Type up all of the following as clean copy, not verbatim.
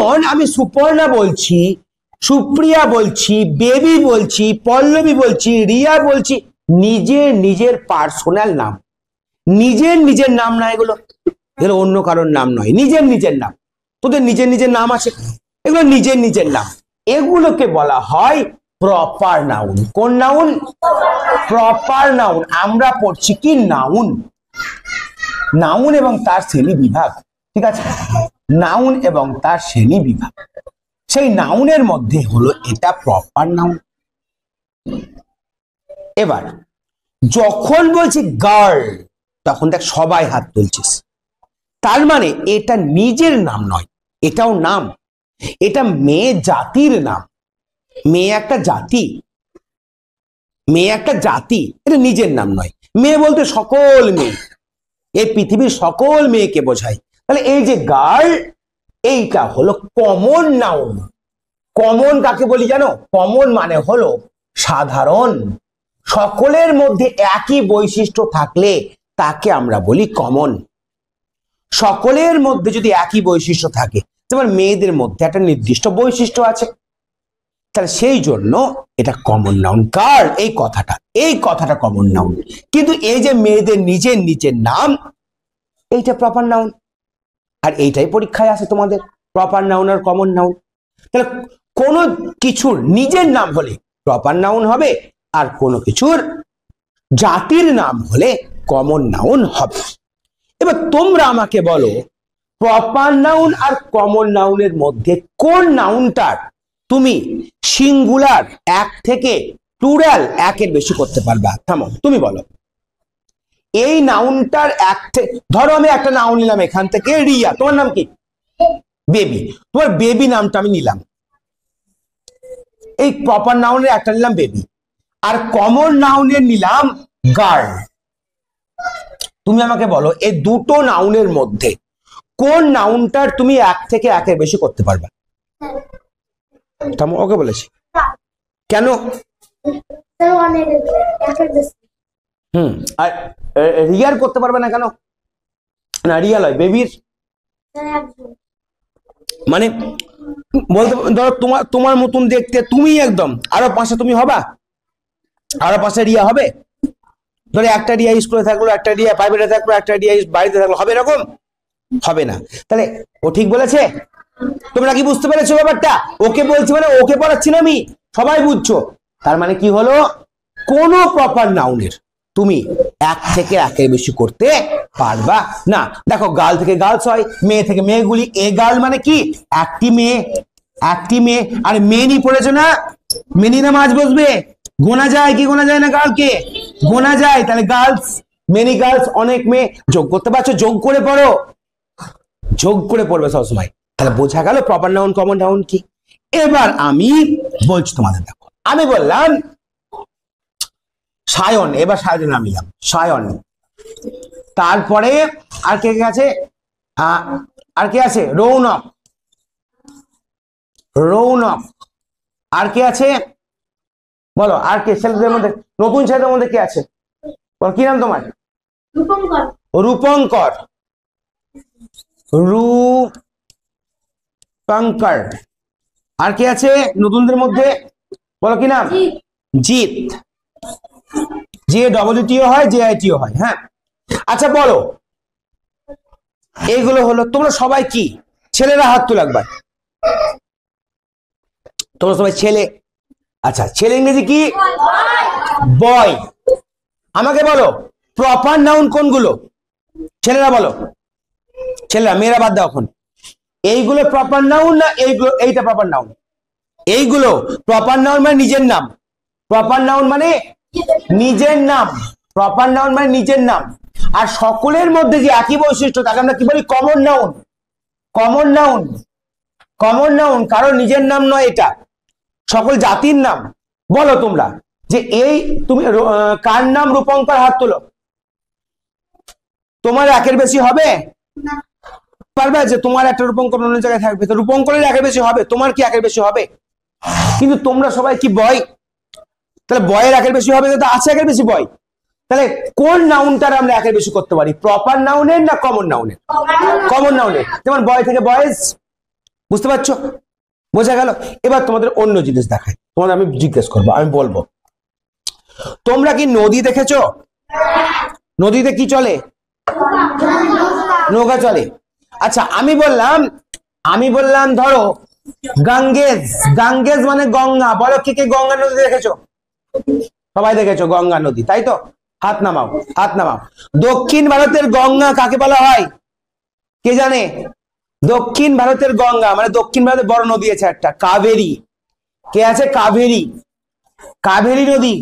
যেমন আমি সুপর্ণা বলছি, সুপ্রিয়া বলছি, বেবি বলছি, পল্লবী বলছি, রিয়া বলছি, নিজের নিজের পার্সোনাল নাম, নিজের নিজের নাম না, এগুলো এগুলো অন্য কারোর নাম নয়, নিজের নিজের নাম। তোদের নিজের নিজের নাম আছে, এগুলো নিজের নিজের নাম, এগুলোকে বলা হয় প্রপার নাউন। কোন নাউন? Proper noun. আমরা পড়ছি কি? নাউন। নাউন এবং তার শ্রেণী বিভাগ, ঠিক আছে? নাউন এবং তার শ্রেণী বিভাগ, সেই নাউনের মধ্যে হলো এটা প্রপার নাউন। এবার যখন বলছি গার্ল, তখন দেখ সবাই হাত তুলছিস, তার মানে এটা নিজের নাম নয়, এটাও নাম, এটা মেয়ে জাতির নাম। মেয়ে একটা জাতি, মেয়ে একটা জাতি, এটা নিজের নাম নয়। মেয়ে বলতে সকল মেয়ে, এই পৃথিবীর সকল মেয়েকে বোঝায়। তাহলে এই যে গার্ল, এইটা হলো কমন নাউন। কমন কাকে বলি জানো? কমন মানে হলো সাধারণ, সকলের মধ্যে একই বৈশিষ্ট্য থাকলে তাকে আমরা বলি কমন। সকলের মধ্যে যদি একই বৈশিষ্ট্য থাকে, যেমন মেয়েদের মধ্যে একটা নির্দিষ্ট বৈশিষ্ট্য আছে, তাহলে সেই জন্য এটা কমন নাউন। গার্ল এই কথাটা কমন নাউন। কিন্তু এই যে মেয়েদের নিজের নিজের নাম, এইটা প্রপার নাউন। আর এইটাই পরীক্ষায় আসে তোমাদের, প্রপার নাউন আর কমন নাউন। তাহলে কোন কিছুর নিজের নাম হলে প্রপার নাউন হবে, আর কোনো কিছুর জাতির নাম হলে কমন নাউন হবে। এবার তোমরা আমাকে বলো, প্রপার নাউন আর কমন নাউনের মধ্যে কোন নাউনটার তুমি সিঙ্গুলার এক থেকে প্লুরাল একের বেশি করতে পারবা? থামো, তুমি বলো। এই নাউনটার এক থেকে, ধরো আমি একটা নাউন নিলাম এখান থেকে, রিয়া, তোমার নাম কি? বেবি। তোমার বেবি নামটা আমি নিলাম, এই প্রপার নাউনের একটা নিলাম বেবি, আর কমন নাউনের নিলাম গার্ল। তুমি আমাকে বলো, এই দুটো নাউনের মধ্যে কোন নাউনটার তুমি এক থেকে একের বেশি করতে পারবা? ওকে বলেছি কেন? আর রিয়ার করতে পারবে না কেন? না, রিয়া লয়, বেবির। মানে বলতে ধরো তোমার মতন দেখতে তুমি একদম, আরো পাশে তুমি হবা, আরো পাশে রিয়া হবে। ধরো একটা রিয়া স্কুলে থাকলো, একটা রিয়া প্রাইভেটে থাকলো, একটা রিয়া বাড়িতে থাকলো, হবে এরকম? হবে না। তাহলে ও ঠিক বলেছে? তোমরা কি বুঝতে পেরেছো ব্যাপারটা? ওকে বলছি মানে ওকে পড়াচ্ছি না আমি, সবাই বুঝছো। তার মানে কি হলো, কোন প্রপার নাউনের তুমি এক থেকে একের বেশি করতে পারবা না। দেখো, গার্ল থেকে গার্লস হয়, মেয়ে থেকে মেয়েগুলি। এ গার্ল মানে কি? একটি মেয়ে, একটি মেয়ে। আর মেনি পড়েছো না? মেনি না মাঝ বসবে, গোনা যায় কি গোনা যায় না? গার্লকে গোনা যায়। তাহলে গার্লস, মেনি গার্লস, অনেক মেয়ে। যোগ করতে পারছো? যোগ করে পড়ো, যোগ করে পড়বে সবসময়। তাহলে বোঝা গেল প্রপার নাউন কমন নাউন কি। এবার আমি বলছি তোমাদের, দেখো আমি বললাম সায়ন, এবার সায়নের নাম নিলাম, সায়ন। তারপরে আর কে কে আছে? আর কে আছে? রৌনক, রৌনক। আর কে আছে বলো? আর কে ছেলেদের মধ্যে, নতুন ছেলেদের মধ্যে কে আছে? বলো, কি নাম তোমার? রূপঙ্কর। রূপঙ্কর, রূপঙ্কর। আর কে আছে নতুনদের মধ্যে? বলো কি নাম? জিৎ। যে ডব্লিউটিও হয়, জে আইটিও হয়। হ্যাঁ, আচ্ছা বলো, এইগুলো হলো। তোমরা সবাই কি ছেলেরা? হাত তুলো একবার। তোমরা সবাই ছেলে। আচ্ছা, ছেলে ইংরেজি কি? বয়। আমাকে বলো প্রপার নাউন কোনগুলো? ছেলেরা বলো, ছেলেরা। মেয়েরা বাদ দাও এখন। এইগুলো প্রপার নাউন না এইগুলো? এইটা প্রপার নাউন। এইগুলো প্রপার নাউন মানে নিজের নাম। প্রপার নাউন মানে নিজের নাম। প্রপার নাউন মানে নিজের নাম। আর সকলের মধ্যে যে একই বৈশিষ্ট্য, তাকে আমরা কি বলি? Common noun. Common noun, common noun, কারণ নিজের নাম নয়, এটা সকল জাতির নাম। বলো তোমরা যে এই তুমি কার নাম রূপঙ্কর? হাত তোলো। তোমার একের বেশি হবে? পারবে যে তোমার একটা রূপঙ্কর অন্য জায়গায় থাকবে, তো রূপঙ্করের একের বেশি হবে, তোমার কি একের বেশি হবে? কিন্তু তোমরা সবাই কি বয়? তাহলে বয়ের একের বেশি হবে, তো আছে একের বেশি বয়। তাহলে কোন নাউনটার আমরা একের বেশি করতে পারি? প্রপার নাউনের না কমন নাউনের? কমন নাউনের। যেমন বয় থেকে বয়েজ, বুঝতে পারছো? বোঝা গেল? এবার তোমাদের অন্য জিনিস দেখায়, তোমাদের আমি জিজ্ঞেস করবো, আমি বলবো, তোমরা কি নদী দেখেছো? নদীতে কি চলে? নৌকা চলে। আচ্ছা আমি বললাম ধরো গাঙ্গেজ, গাঙ্গেজ মানে গঙ্গা, বলো কে কে গঙ্গা নদী দেখেছো? সবাই দেখেছো গঙ্গা নদী, তাই তো? হাত নামাও, হাত নামাও। দক্ষিণ ভারতের গঙ্গা কাকে বলা হয়? কে জানে? দক্ষিণ ভারতের গঙ্গা মানে দক্ষিণ ভারতের বড় নদী আছে একটা, কাবেরী। কে আছে? কাবেরী, কাবেরী নদী।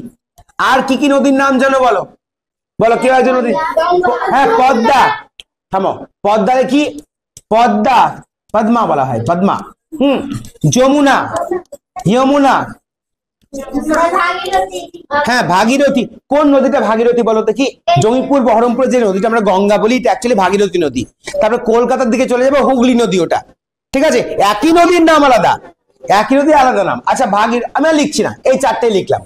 আর কি কি নদীর নাম জানো বলো? বলো কে আছে নদী? হ্যাঁ পদ্মা, থামো, পদ্মারে কি? পদ্মা, পদ্মা বলা হয়, পদ্মা। যমুনা, যমুনা। হ্যাঁ ভাগীরথী। কোন নদীটা ভাগীরথী বলো দেখি? জঙ্গিপুর বহরমপুর যে নদীটা আমরা গঙ্গা বলি এটা অ্যাকচুয়ালি ভাগীরথী নদী। তারপরে কলকাতার দিকে চলে যাবো হুগলি নদী, ওটা ঠিক আছে, একই নদীর নাম আলাদা, একই নদী আলাদা নাম। আচ্ছা আমি আর লিখছি না, এই চারটাই লিখলাম,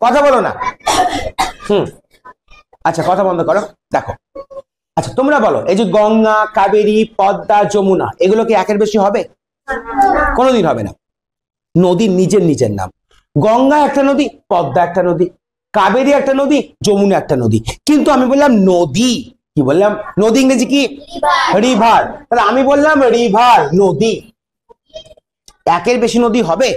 কথা বলো না। আচ্ছা কথা বন্ধ করো, দেখো। আচ্ছা তোমরা বলো, এই যে গঙ্গা, কাবেরী, পদ্মা, যমুনা, এগুলো কি একের বেশি হবে? কোনোদিন হবে না। নদীর নিজের নিজের নাম। গঙ্গা একটা নদী, পদ্মা একটা নদী, কাবেরী একটা নদী, যমুনা একটা নদী। কিন্তু আমি বললাম নদী, কি বললাম? নদী ইংরেজি কি? রিভার। তাহলে আমি বললাম রিভার, নদী। একের বেশি নদী হবে?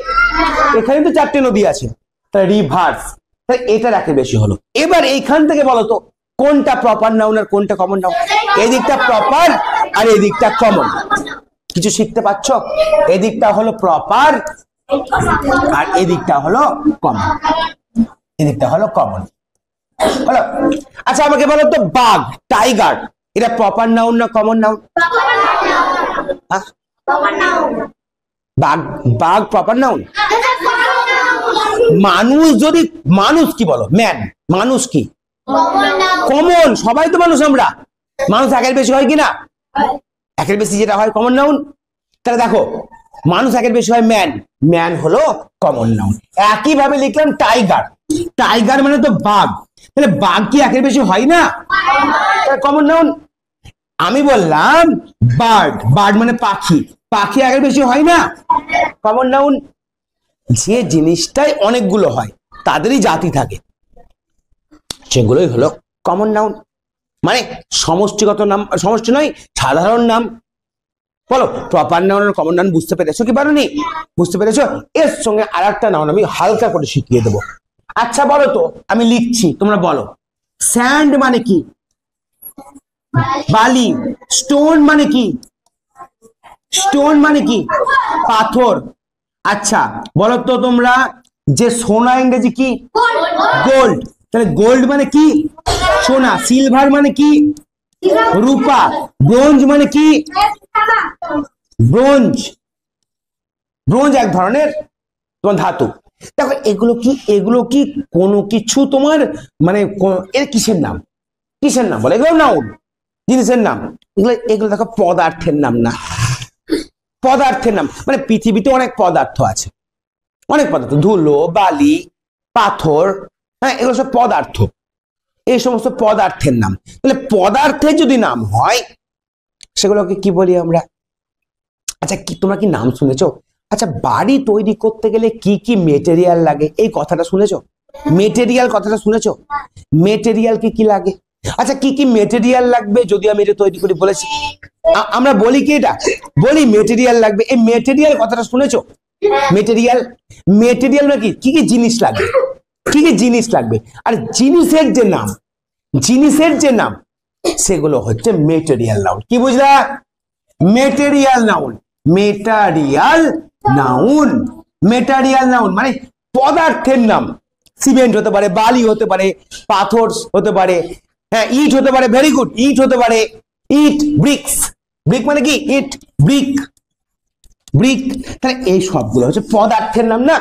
এখানে তো চারটে নদী আছে, তাহলে রিভার্স, তাহলে এটার একের বেশি হলো। এবার এইখান থেকে বলো তো কোনটা প্রপার নাউন আর কোনটা কমন নাউন? এই দিকটা প্রপার আর এই দিকটা কমন। কিছু শিখতে পাচ্ছ? এই দিকটা হলো প্রপার আর এই দিকটা হলো কমন, এই দিকটা হলো কমন। বলো। আচ্ছা আমাকে বলো তো বাঘ, টাইগার, এটা প্রপার নাউন না কমন নাউন? বাঘ, বাঘ প্রপার নাউন। মানুষ যদি, মানুষ কি বলো? ম্যান, মানুষ কি? কমন। সবাই তো মানুষ আমরা। মানুষ একের বেশি হয় কিনা? একের বেশি যেটা হয় কমন নাউন। তাহলে দেখো মানুষ একের বেশি হয় ম্যান, ম্যান হলো কমন নাউন। একইভাবে লিখলাম টাইগার, টাইগার মানে তো বাঘ, তাহলে বাঘ কি একের বেশি হয় না? Common noun. আমি বললাম বার্ড, বার্ড মানে পাখি, পাখি একের বেশি হয় না? Common noun. যে জিনিসটাই অনেকগুলো হয় তাদেরই জাতি থাকে, সেগুলোই হলো কমন নাউন। মানে সমষ্টিগত নাম, সমষ্টি নয়, সাধারণ নাম। বলো প্রপার নাউন আর কমন নাউন বুঝতে পেরেছো কি পারোনি? বুঝতে পেরেছো? এর সঙ্গে আর একটা নাউন আমি হালকা করে শিখিয়ে দেবো। আচ্ছা বলো তো, আমি লিখছি তোমরা বলো, স্যান্ড মানে কি? বালি। স্টোন মানে কি? স্টোন মানে কি? পাথর। আচ্ছা বলো তো তোমরা, যে সোনা ইংরেজি কি? গোল্ড। তাহলে গোল্ড মানে কি? সোনা। সিলভার মানে কি? রূপা। ব্রোঞ্জ মানে কি? ব্রোঞ্জ। ব্রোঞ্জ এক ধরনের তোমার ধাতু। দেখো এগুলো কি, এগুলো কি কোনো কিছু তোমার মানে এর কিসের নাম? কিসের নাম বলে? এগুলো নাউন, জিনিসের নাম। এগুলো এগুলো দেখো পদার্থের নাম না, পদার্থের নাম। মানে পৃথিবীতে অনেক পদার্থ আছে, অনেক পদার্থ, ধুলো, বালি, পাথর, হ্যাঁ এগুলো সব পদার্থ, এই সমস্ত পদার্থের নাম। তাহলে পদার্থের যদি নাম হয় সেগুলোকে কি বলি আমরা? আচ্ছা কি তোমরা কি নাম শুনেছো? আচ্ছা বাড়ি তৈরি করতে গেলে কি কি মেটেরিয়াল লাগে, এই কথাটা শুনেছো? মেটেরিয়াল কথাটা শুনেছো? মেটেরিয়াল কি কি লাগে? আচ্ছা কি কি মেটেরিয়াল লাগবে যদি আমি এটা তৈরি করি বলেছি? আমরা বলি কি এটা? বলি মেটেরিয়াল লাগবে। এই মেটেরিয়াল কথাটা শুনেছো? মেটেরিয়াল, মেটেরিয়াল নাকি কি কি জিনিস লাগবে, কি কি জিনিস লাগবে। আর জিনিসের যে নাম, জিনিসের যে নাম, সেগুলো হচ্ছে মেটেরিয়াল নাউন। কি বুঝলা? Material noun, material noun, material noun মানে পদার্থের নাম। সিমেন্ট হতে পারে, বালি হতে পারে, পাথর হতে পারে, হ্যাঁ ইট হতে পারে, ভেরি গুড, ইট হতে পারে, ইট, ব্রিক্স, ব্রিক মানে কি? ইট, ব্রিক, ব্রিক। তাহলে এই সবগুলো হচ্ছে পদার্থের নাম না?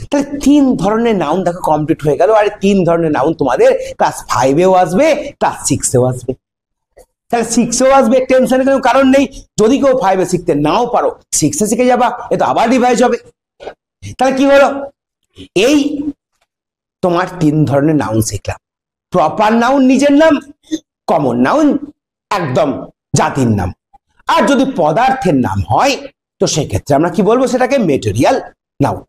তাহলে তিন ধরনের নাউন দেখো কমপ্লিট হয়ে গেল। আর তিন ধরনের নাউন তোমাদের ক্লাস 5-এও আসবে, ক্লাস 6-এও আসবে। তাহলে 6-এও আসবে, টেনশনের কোনো কারণ নেই। যদি কেউ 5-এ শিখতে নাও পারো, 6-এ শিখে যাবা, এ তো আবার রিভাইজ হবে। তাহলে কি হলো? এই তোমার তিন ধরনের নাউন শিখলাম। প্রপার নাউন নিজের নাম, কমন নাউন একদম জাতির নাম। আর যদি পদার্থের নাম হয় তো সেক্ষেত্রে আমরা কি বলবো সেটাকে মেটেরিয়াল নাউন।